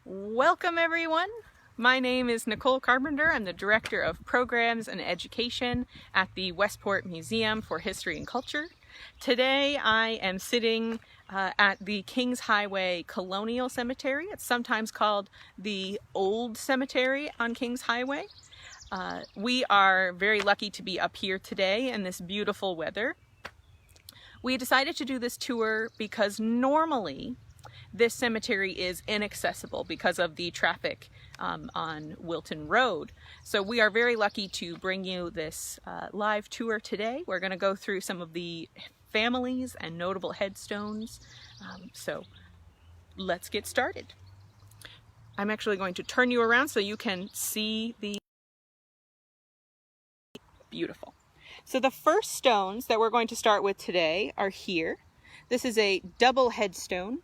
Welcome everyone! My name is Nicole Carpenter. I'm the Director of Programs and Education at the Westport Museum for History and Culture. Today I am sitting at the Kings Highway Colonial Cemetery. It's sometimes called the Old Cemetery on Kings Highway. We are very lucky to be up here today in this beautiful weather. We decided to do this tour because normally this cemetery is inaccessible because of the traffic on Wilton Road. So we are very lucky to bring you this live tour today. We're going to go through some of the families and notable headstones. So let's get started. I'm actually going to turn you around so you can see the beautiful. So the first stones that we're going to start with today are here. This is a double headstone.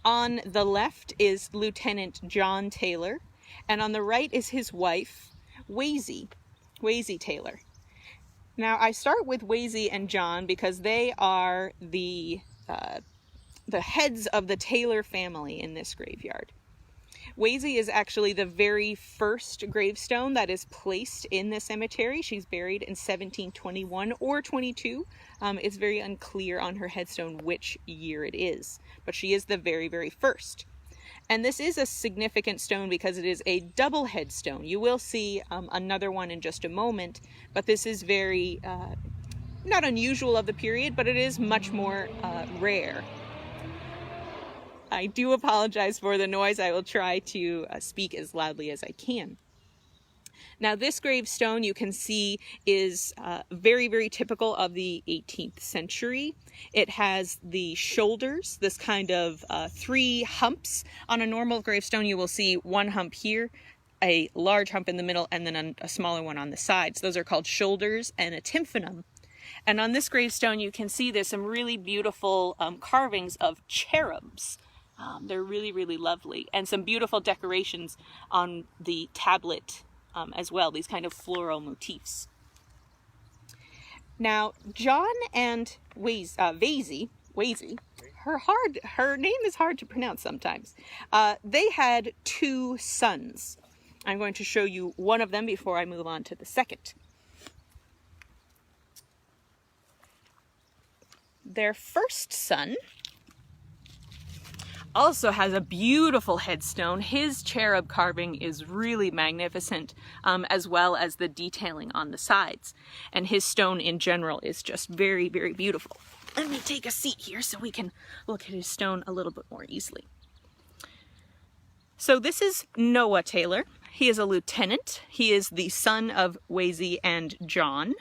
On the left is Lieutenant John Taylor, and on the right is his wife, Wazy Taylor. Now I start with Wazy and John because they are the heads of the Taylor family in this graveyard. Wazy is actually the very first gravestone that is placed in the cemetery. She's buried in 1721 or 22. It's very unclear on her headstone which year it is, but she is the very, very first. And this is a significant stone because it is a double headstone. You will see another one in just a moment, but this is very, not unusual of the period, but it is much more rare. I do apologize for the noise. I will try to speak as loudly as I can. Now this gravestone you can see is very, very typical of the 18th century. It has the shoulders, this kind of three humps. On a normal gravestone you will see one hump here, a large hump in the middle, and then a smaller one on the sides. Those are called shoulders and a tympanum. And on this gravestone you can see there's some really beautiful carvings of cherubs. They're really, really lovely, and some beautiful decorations on the tablet as well, these kind of floral motifs. Now, John and Wazy, her name is hard to pronounce sometimes. They had two sons. I'm going to show you one of them before I move on to the second. Their first son also has a beautiful headstone. His cherub carving is really magnificent, as well as the detailing on the sides. And his stone in general is just very, very beautiful. Let me take a seat here so we can look at his stone a little bit more easily. So this is Noah Taylor. He is a lieutenant. He is the son of Wazy and John.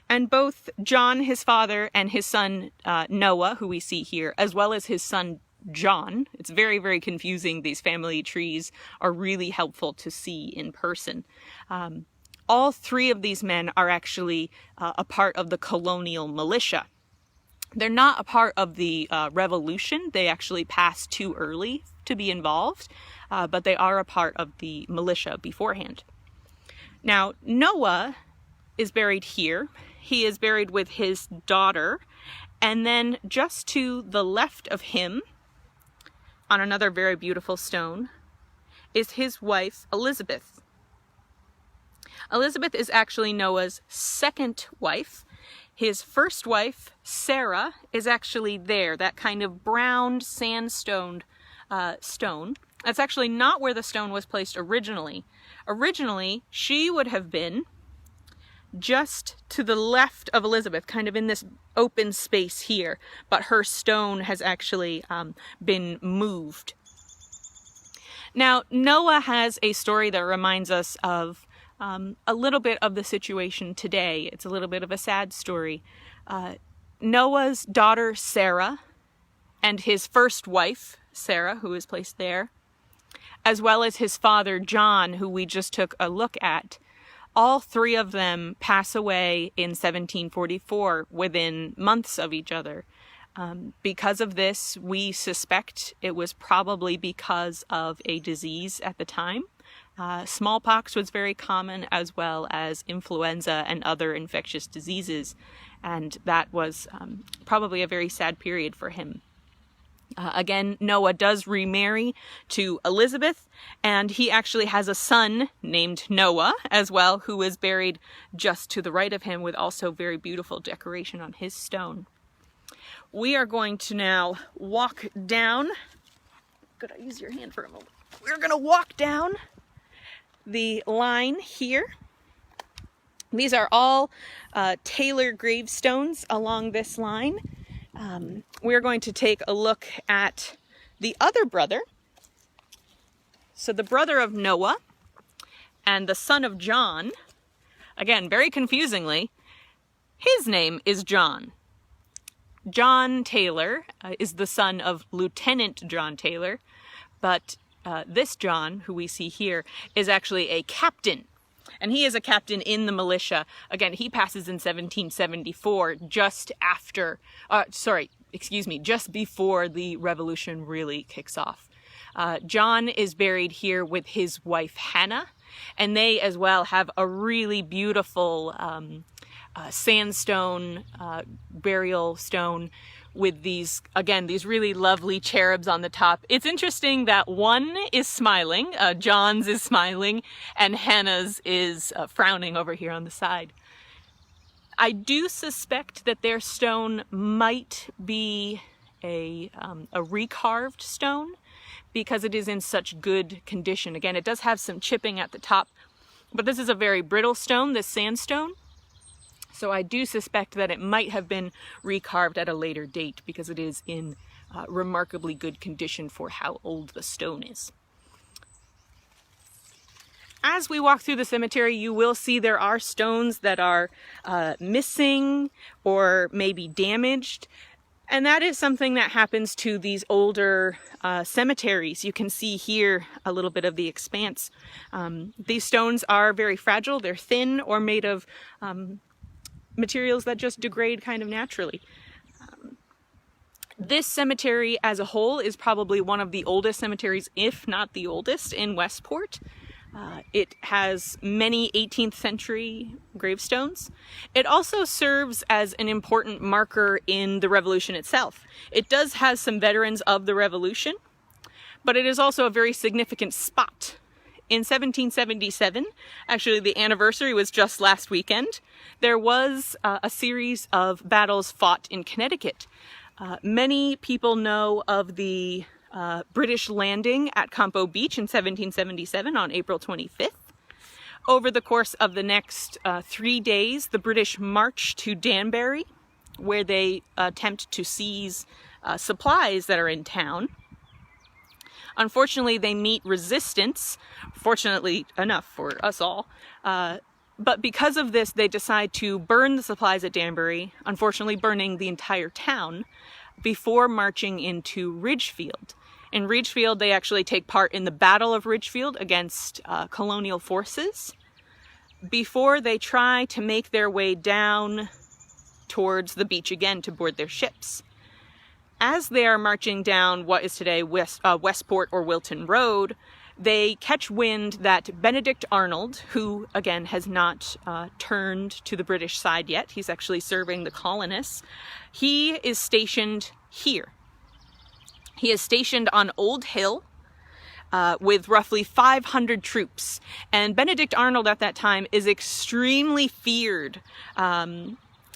And both John, his father, and his son Noah, who we see here, as well as his son John. It's very, very confusing. These family trees are really helpful to see in person. All three of these men are actually a part of the colonial militia. They're not a part of the revolution. They actually passed too early to be involved, but they are a part of the militia beforehand. Now, Noah is buried here. He is buried with his daughter, and then just to the left of him, on another very beautiful stone, is his wife, Elizabeth. Elizabeth is actually Noah's second wife. His first wife, Sarah, is actually there, that kind of brown sandstone stone. That's actually not where the stone was placed originally. Originally, she would have been just to the left of Elizabeth, kind of in this open space here, but her stone has actually been moved. Now, Noah has a story that reminds us of a little bit of the situation today. It's a little bit of a sad story. Noah's daughter, Sarah, and his first wife, Sarah, who is placed there, as well as his father, John, who we just took a look at, all three of them pass away in 1744 within months of each other. Because of this, we suspect it was probably because of a disease at the time. Smallpox was very common, as well as influenza and other infectious diseases, and that was probably a very sad period for him. Again, Noah does remarry to Elizabeth, and he actually has a son named Noah as well, who is buried just to the right of him with also very beautiful decoration on his stone. We are going to now walk down. Could I use your hand for a moment? We're going to walk down the line here. These are all Taylor gravestones along this line. We're going to take a look at the other brother. So the brother of Noah and the son of John, again, very confusingly, his name is John. John Taylor is the son of Lieutenant John Taylor, but this John, who we see here, is actually a captain. And he is a captain in the militia. Again, he passes in 1774, just before the Revolution really kicks off. John is buried here with his wife Hannah, and they as well have a really beautiful sandstone burial stone with these really lovely cherubs on the top. It's interesting that one is smiling, John's is smiling, and Hannah's is frowning over here on the side. I do suspect that their stone might be a recarved stone because it is in such good condition. Again, it does have some chipping at the top, but this is a very brittle stone, this sandstone. So I do suspect that it might have been recarved at a later date because it is in remarkably good condition for how old the stone is. As we walk through the cemetery, you will see there are stones that are missing or maybe damaged. And that is something that happens to these older cemeteries. You can see here a little bit of the expanse. These stones are very fragile. They're thin or made of materials that just degrade kind of naturally. This cemetery as a whole is probably one of the oldest cemeteries, if not the oldest, in Westport. It has many 18th century gravestones. It also serves as an important marker in the Revolution itself. It does have some veterans of the Revolution, but it is also a very significant spot. In 1777, actually the anniversary was just last weekend, there was a series of battles fought in Connecticut. Many people know of the British landing at Campo Beach in 1777 on April 25th. Over the course of the next 3 days, the British march to Danbury, where they attempt to seize supplies that are in town. Unfortunately, they meet resistance, fortunately enough for us all, but because of this, they decide to burn the supplies at Danbury, unfortunately burning the entire town, before marching into Ridgefield. In Ridgefield, they actually take part in the Battle of Ridgefield against colonial forces, before they try to make their way down towards the beach again to board their ships. As they are marching down what is today Westport or Wilton Road, they catch wind that Benedict Arnold, who again has not turned to the British side yet, he's actually serving the colonists, he is stationed here. He is stationed on Old Hill with roughly 500 troops. And Benedict Arnold at that time is extremely feared.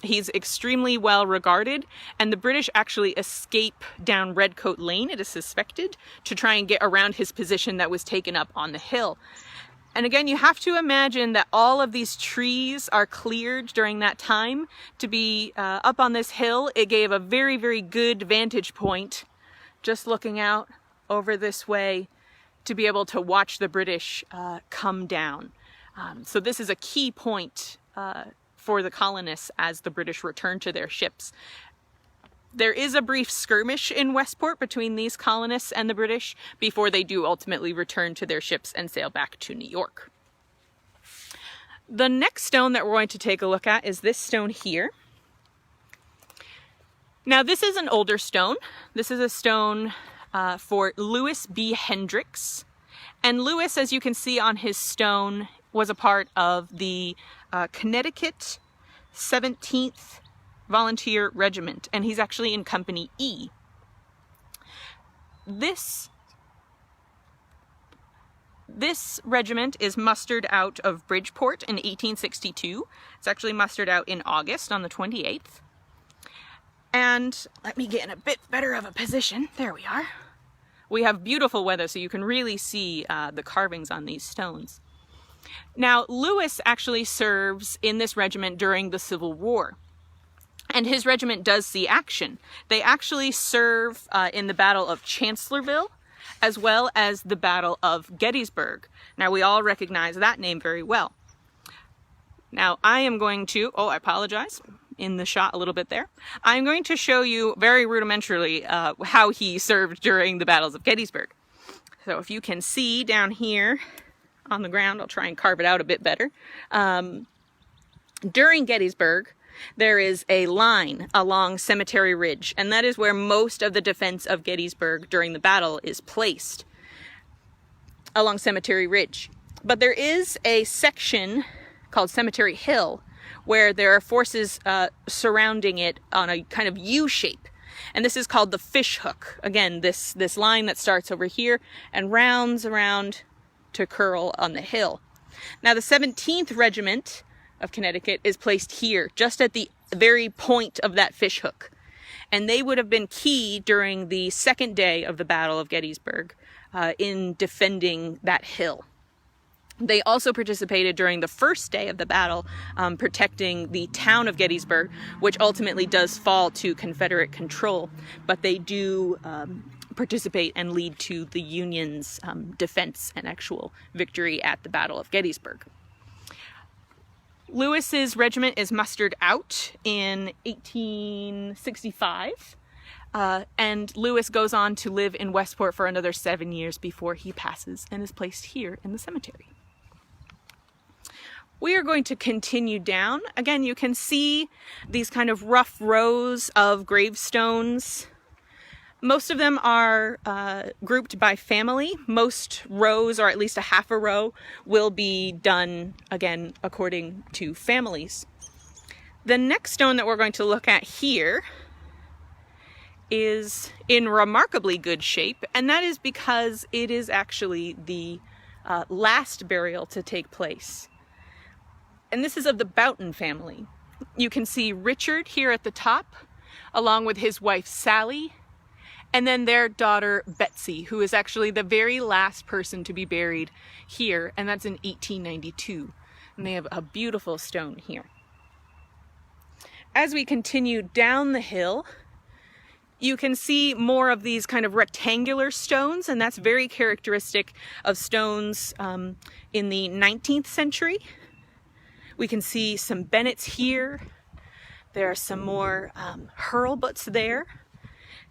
He's extremely well regarded, and the British actually escape down Redcoat Lane, it is suspected, to try and get around his position that was taken up on the hill. And again, you have to imagine that all of these trees are cleared during that time. To be up on this hill, it gave a very, very good vantage point, just looking out over this way, to be able to watch the British come down. So this is a key point for the colonists as the British return to their ships. There is a brief skirmish in Westport between these colonists and the British before they do ultimately return to their ships and sail back to New York. The next stone that we're going to take a look at is this stone here. Now this is an older stone. This is a stone for Lewis B. Hendricks. And Lewis, as you can see on his stone, was a part of the Connecticut 17th Volunteer Regiment, and he's actually in Company E. This regiment is mustered out of Bridgeport in 1862. It's actually mustered out in August on the 28th. And let me get in a bit better of a position. There we are. We have beautiful weather, so you can really see the carvings on these stones. Now, Lewis actually serves in this regiment during the Civil War. And his regiment does see action. They actually serve in the Battle of Chancellorsville, as well as the Battle of Gettysburg. Now, we all recognize that name very well. Now, I am going to, I apologize, in the shot a little bit there. I'm going to show you very rudimentarily how he served during the battles of Gettysburg. So if you can see down here on the ground, I'll try and carve it out a bit better. During Gettysburg, there is a line along Cemetery Ridge, and that is where most of the defense of Gettysburg during the battle is placed, along Cemetery Ridge. But there is a section called Cemetery Hill where there are forces surrounding it on a kind of U shape, and this is called the fish hook. Again, this line that starts over here and rounds around to curl on the hill. Now, the 17th Regiment of Connecticut is placed here, just at the very point of that fish hook. And they would have been key during the second day of the Battle of Gettysburg in defending that hill. They also participated during the first day of the battle, protecting the town of Gettysburg, which ultimately does fall to Confederate control. But they do participate and lead to the Union's defense and actual victory at the Battle of Gettysburg. Lewis's regiment is mustered out in 1865, and Lewis goes on to live in Westport for another 7 years before he passes and is placed here in the cemetery. We are going to continue down. Again, you can see these kind of rough rows of gravestones. Most of them are grouped by family. Most rows, or at least a half a row, will be done, again, according to families. The next stone that we're going to look at here is in remarkably good shape, and that is because it is actually the last burial to take place. And this is of the Boughton family. You can see Richard here at the top, along with his wife Sally, and then their daughter Betsy, who is actually the very last person to be buried here, and that's in 1892. And they have a beautiful stone here. As we continue down the hill, you can see more of these kind of rectangular stones, and that's very characteristic of stones in the 19th century. We can see some Bennetts here. There are some more Hurlbutts there.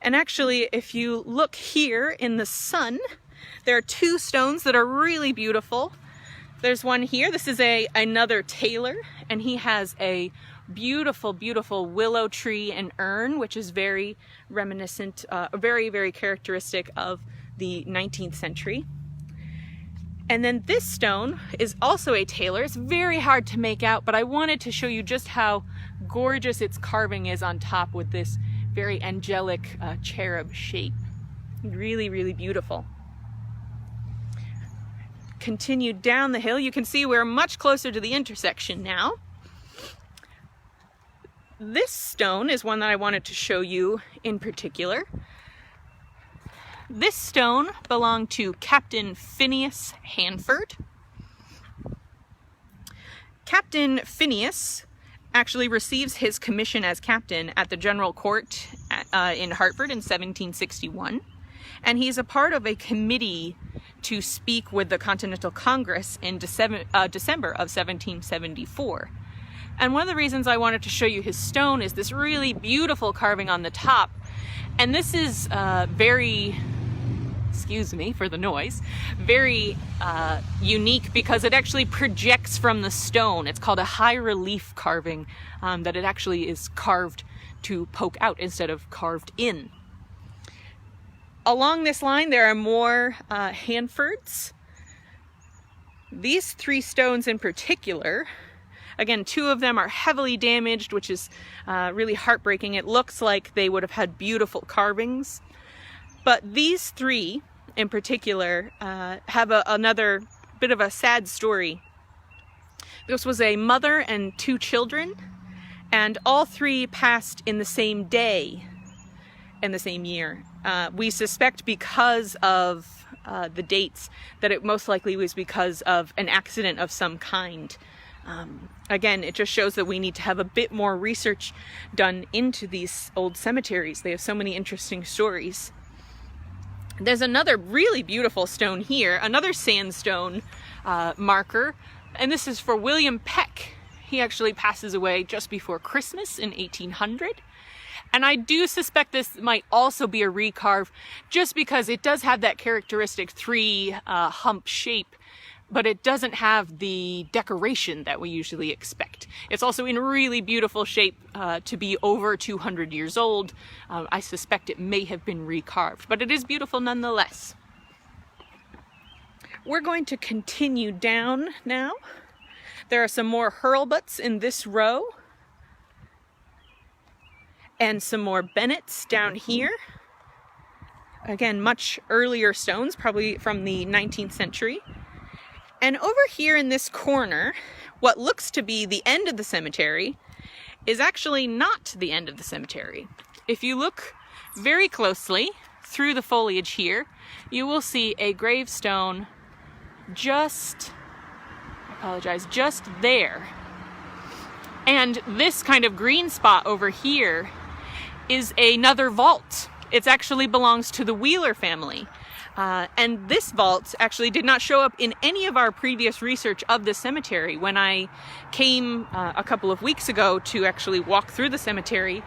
And actually, if you look here in the sun, there are two stones that are really beautiful. There's one here. This is another tailor, and he has a beautiful, beautiful willow tree and urn, which is very reminiscent, very, very characteristic of the 19th century. And then this stone is also a tailor. It's very hard to make out, but I wanted to show you just how gorgeous its carving is on top with this very angelic cherub shape. Really, really beautiful. Continue down the hill. You can see we're much closer to the intersection now. This stone is one that I wanted to show you in particular. This stone belonged to Captain Phineas Hanford. Captain Phineas actually receives his commission as captain at the General Court in Hartford in 1761. And he's a part of a committee to speak with the Continental Congress in December of 1774. And one of the reasons I wanted to show you his stone is this really beautiful carving on the top. And this is very, excuse me for the noise, very unique because it actually projects from the stone. It's called a high relief carving, that it actually is carved to poke out instead of carved in. Along this line, there are more Hanfords. These three stones in particular, again, two of them are heavily damaged, which is really heartbreaking. It looks like they would have had beautiful carvings. But these three in particular have another bit of a sad story. This was a mother and 2 children, and all 3 passed in the same day in the same year. We suspect because of the dates that it most likely was because of an accident of some kind. Again, it just shows that we need to have a bit more research done into these old cemeteries. They have so many interesting stories. There's another really beautiful stone here, another sandstone marker, and this is for William Peck. He actually passes away just before Christmas in 1800. And I do suspect this might also be a recarve just because it does have that characteristic 3 hump shape, but it doesn't have the decoration that we usually expect. It's also in really beautiful shape to be over 200 years old. I suspect it may have been recarved, but it is beautiful nonetheless. We're going to continue down now. There are some more Hurlbutts in this row, and some more Bennetts down here. Again, much earlier stones, probably from the 19th century. And over here in this corner, what looks to be the end of the cemetery is actually not the end of the cemetery. If you look very closely through the foliage here, you will see a gravestone just there. And this kind of green spot over here is another vault. It actually belongs to the Wheeler family. And this vault actually did not show up in any of our previous research of the cemetery. When I came a couple of weeks ago to actually walk through the cemetery,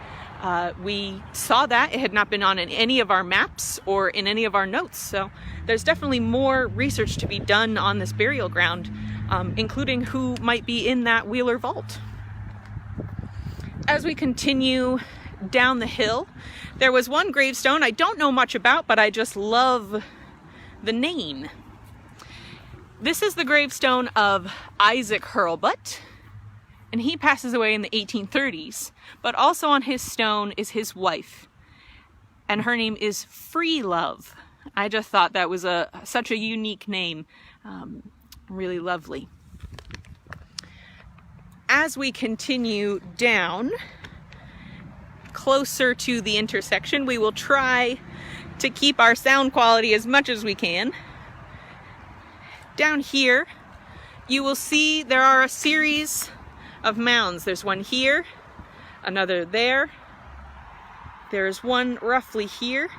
we saw that it had not been on any of our maps or in any of our notes. So there's definitely more research to be done on this burial ground, including who might be in that Wheeler vault. As we continue down the hill, there was one gravestone I don't know much about, but I just love the name. This is the gravestone of Isaac Hurlbutt, and he passes away in the 1830s, but also on his stone is his wife, and her name is Freelove. I just thought that was such a unique name, really lovely. As we continue down, closer to the intersection, we will try to keep our sound quality as much as we can. Down here, you will see there are a series of mounds. There's one here, another there, there's one roughly here,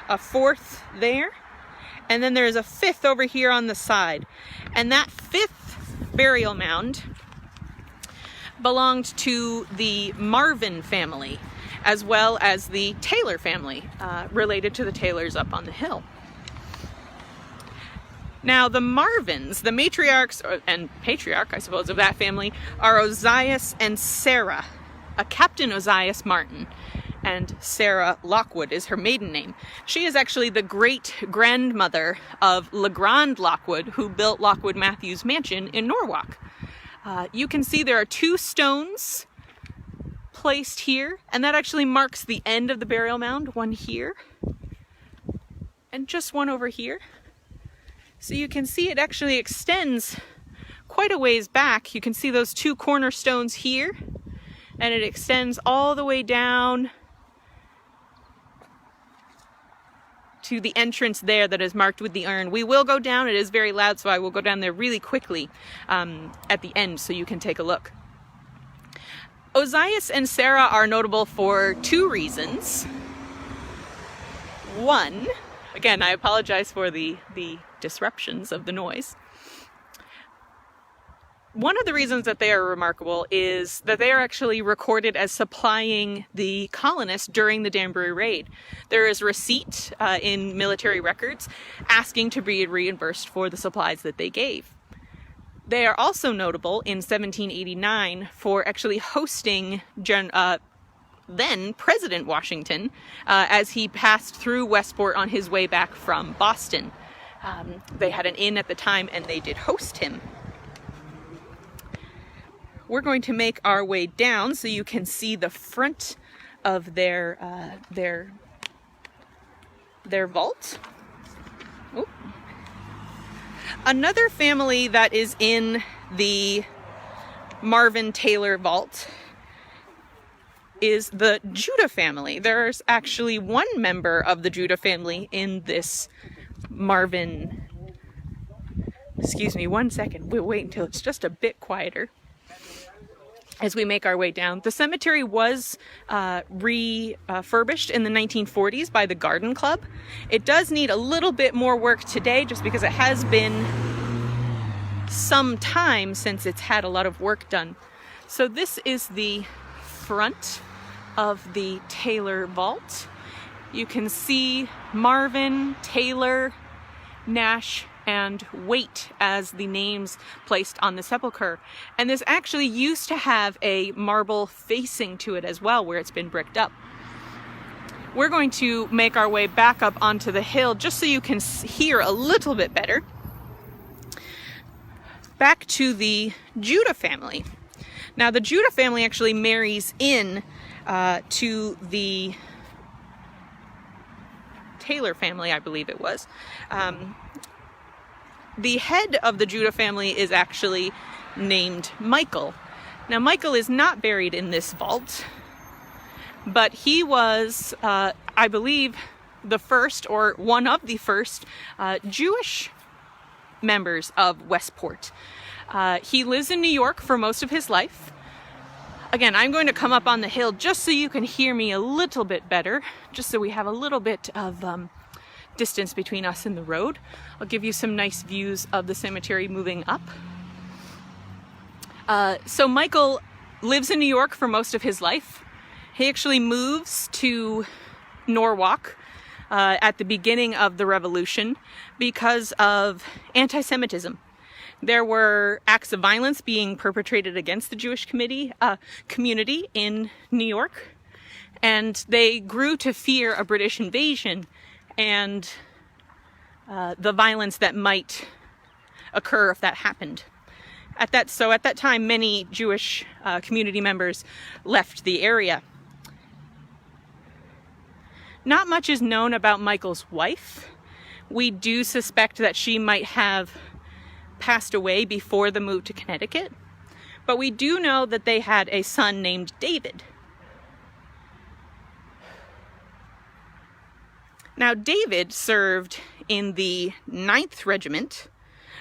a 4th there, and then there's a 5th over here on the side. And that 5th burial mound belonged to the Marvin family, as well as the Taylor family, related to the Taylors up on the hill. Now the Marvins, the matriarchs and patriarch, I suppose, of that family are Ozias and Sarah, a Captain Ozias Martin, and Sarah Lockwood is her maiden name. She is actually the great-grandmother of LeGrand Lockwood, who built Lockwood Matthews Mansion in Norwalk. You can see there are 2 stones placed here, and that actually marks the end of the burial mound, one here, and just one over here. So you can see it actually extends quite a ways back. You can see those 2 cornerstones here, and it extends all the way down to the entrance there that is marked with the urn. We will go down. It is very loud, so I will go down there really quickly at the end so you can take a look. Ozias and Sarah are notable for 2 reasons. One, again, I apologize for the disruptions of the noise. One of the reasons that they are remarkable is that they are actually recorded as supplying the colonists during the Danbury raid. There is a receipt in military records asking to be reimbursed for the supplies that they gave. They are also notable in 1789 for actually hosting then President Washington as he passed through Westport on his way back from Boston. They had an inn at the time and they did host him. We're going to make our way down so you can see the front of their their vault. Oop. Another family that is in the Marvin Taylor vault is the Judah family. There's actually one member of the Judah family in this Marvin. Excuse me, 1 second. We'll wait until it's just a bit quieter as we make our way down. The cemetery was refurbished in the 1940s by the Garden Club. It does need a little bit more work today just because it has been some time since it's had a lot of work done. So this is the front of the Taylor vault. You can see Marvin, Taylor, Nash, and Waite as the names placed on the sepulcher. And this actually used to have a marble facing to it as well, where it's been bricked up. We're going to make our way back up onto the hill just so you can hear a little bit better. Back to the Judah family. Now the Judah family actually marries in to the Taylor family, I believe it was. The head of the Judah family is actually named Michael. Now Michael is not buried in this vault, but he was, I believe, the first or one of the first Jewish members of Westport. He lives in New York for most of his life. Again, I'm going to come up on the hill just so you can hear me a little bit better, just so we have a little bit of distance between us and the road. I'll give you some nice views of the cemetery moving up. So Michael lives in New York for most of his life. He actually moves to Norwalk at the beginning of the Revolution because of anti-Semitism. There were acts of violence being perpetrated against the Jewish community in New York, and they grew to fear a British invasion and the violence that might occur if that happened. At that time, many Jewish community members left the area. Not much is known about Michael's wife. We do suspect that she might have passed away before the move to Connecticut, but we do know that they had a son named David. Now, David served in the 9th Regiment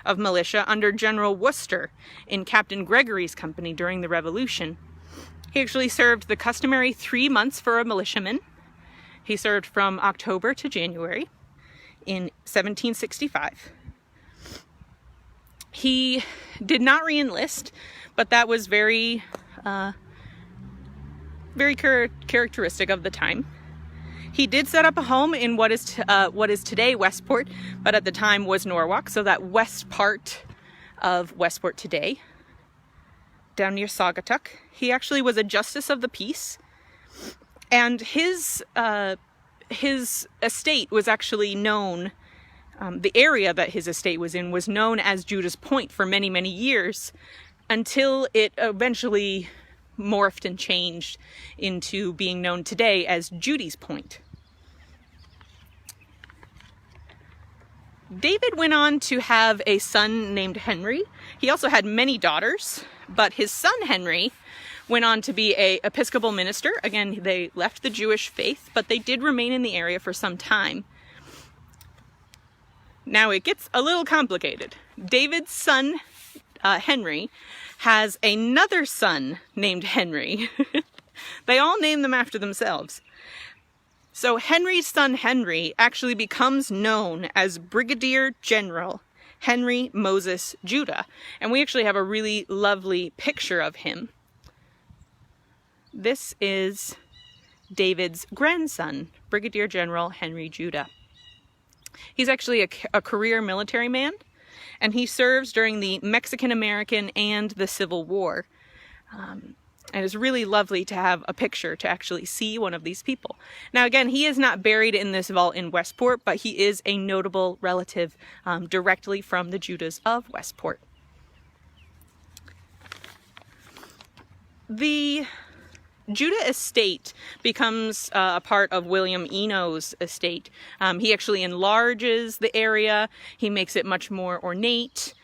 of Militia under General Wooster in Captain Gregory's company during the Revolution. He actually served the customary 3 months for a militiaman. He served from October to January in 1765. He did not re-enlist, but that was very characteristic of the time. He did set up a home in what is today Westport, but at the time was Norwalk, so that west part of Westport today, down near Saugatuck. He actually was a justice of the peace, and his estate was actually known, the area that his estate was in was known as Judah's Point for many, many years, until it eventually morphed and changed into being known today as Judy's Point. David went on to have a son named Henry. He also had many daughters, but his son Henry went on to be an Episcopal minister. Again, they left the Jewish faith, but they did remain in the area for some time. Now it gets a little complicated. David's son, Henry, has another son named Henry. They all name them after themselves. So Henry's son Henry actually becomes known as Brigadier General Henry Moses Judah. And we actually have a really lovely picture of him. This is David's grandson, Brigadier General Henry Judah. He's actually a career military man, and he serves during the Mexican-American and the Civil War. And it's really lovely to have a picture to actually see one of these people. Now again, he is not buried in this vault in Westport, but he is a notable relative directly from the Judahs of Westport. The Judah Estate becomes a part of William Eno's estate. He actually enlarges the area. He makes it much more ornate.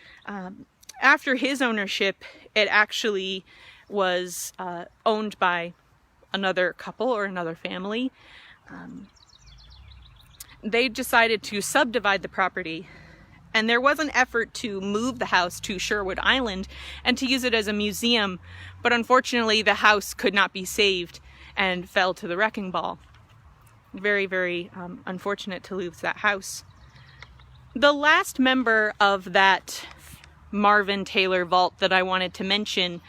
After his ownership, it actually was owned by another couple or another family. They decided to subdivide the property, and there was an effort to move the house to Sherwood Island and to use it as a museum, but unfortunately the house could not be saved and fell to the wrecking ball. Very, very unfortunate to lose that house. The last member of that Marvin Taylor vault that I wanted to mention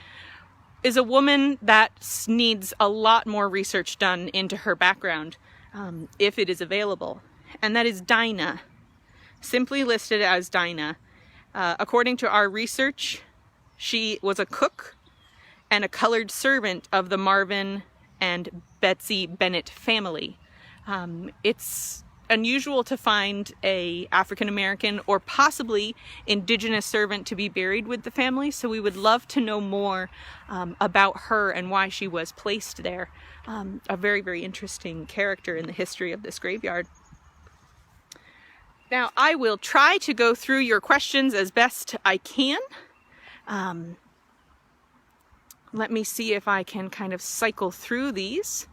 is a woman that needs a lot more research done into her background, if it is available, and that is Dinah. Simply listed as Dinah. According to our research, she was a cook and a colored servant of the Marvin and Betsy Bennett family. It's unusual to find a African-American or possibly indigenous servant to be buried with the family, so we would love to know more about her and why she was placed there. A very, very interesting character in the history of this graveyard. Now, I will try to go through your questions as best I can. Let me see if I can kind of cycle through these.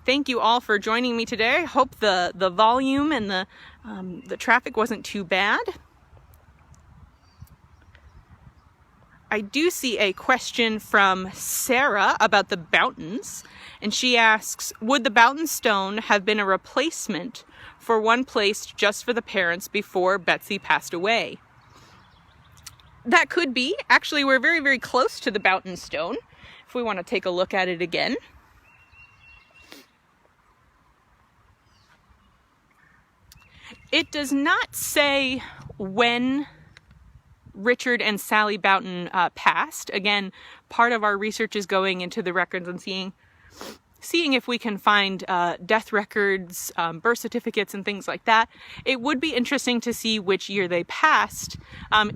Thank you all for joining me today. I hope the volume and the traffic wasn't too bad. I do see a question from Sarah about the Bountons, and she asks, would the Boughton stone have been a replacement for one placed just for the parents before Betsy passed away? That could be. Actually, we're very, very close to the Boughton stone, if we want to take a look at it again. It does not say when Richard and Sally Boughton passed. Again, part of our research is going into the records and seeing if we can find death records, birth certificates, and things like that. It would be interesting to see which year they passed.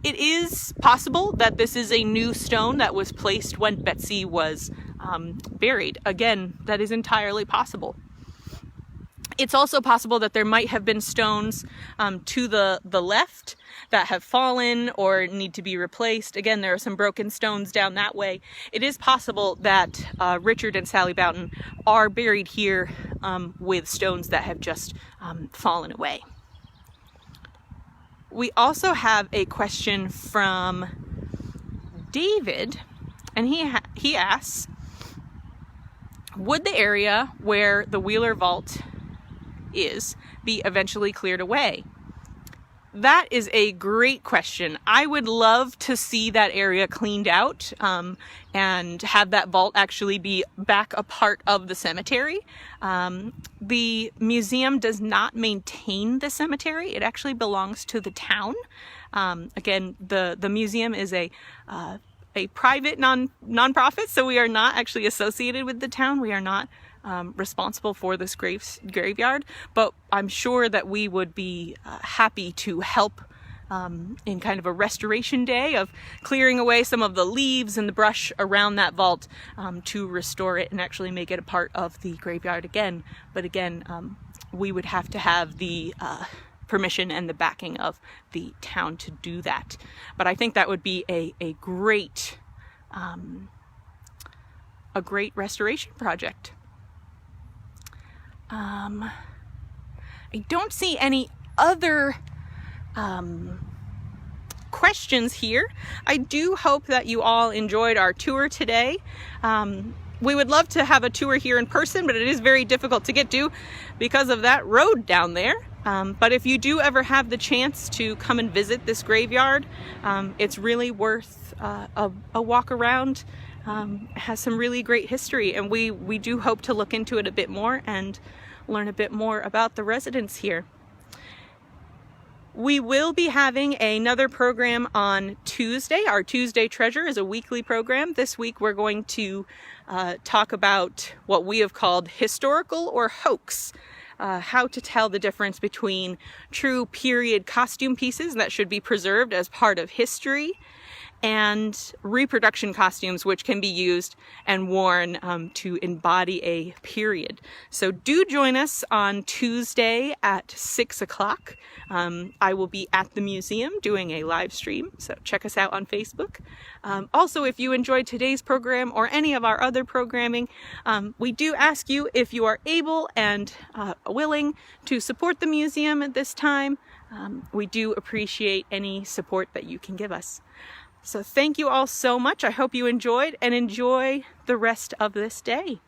It is possible that this is a new stone that was placed when Betsy was buried. Again, that is entirely possible. It's also possible that there might have been stones to the left that have fallen or need to be replaced. Again, there are some broken stones down that way. It is possible that Richard and Sally Boughton are buried here with stones that have just fallen away. We also have a question from David, and he asks, would the area where the Wheeler Vault is be eventually cleared away? That is a great question. I would love to see that area cleaned out and have that vault actually be back a part of the cemetery. The museum does not maintain the cemetery. It actually belongs to the town. Again, the museum is a private non-profit, so we are not actually associated with the town. We are not responsible for this graveyard, but I'm sure that we would be happy to help in kind of a restoration day of clearing away some of the leaves and the brush around that vault to restore it and actually make it a part of the graveyard again. But again, we would have to have the permission and the backing of the town to do that. But I think that would be a great restoration project. I don't see any other questions here. I do hope that you all enjoyed our tour today. We would love to have a tour here in person, but it is very difficult to get to because of that road down there. But if you do ever have the chance to come and visit this graveyard, it's really worth a walk around. It has some really great history, and we do hope to look into it a bit more and learn a bit more about the residents here. We will be having another program on Tuesday. Our Tuesday Treasure is a weekly program. This week we're going to talk about what we have called historical or hoax. How to tell the difference between true period costume pieces that should be preserved as part of history and reproduction costumes, which can be used and worn to embody a period. So do join us on Tuesday at 6 o'clock. I will be at the museum doing a live stream, so check us out on Facebook. Also, if you enjoyed today's program or any of our other programming, we do ask you, if you are able and willing, to support the museum at this time. We do appreciate any support that you can give us. So thank you all so much. I hope you enjoyed, and enjoy the rest of this day.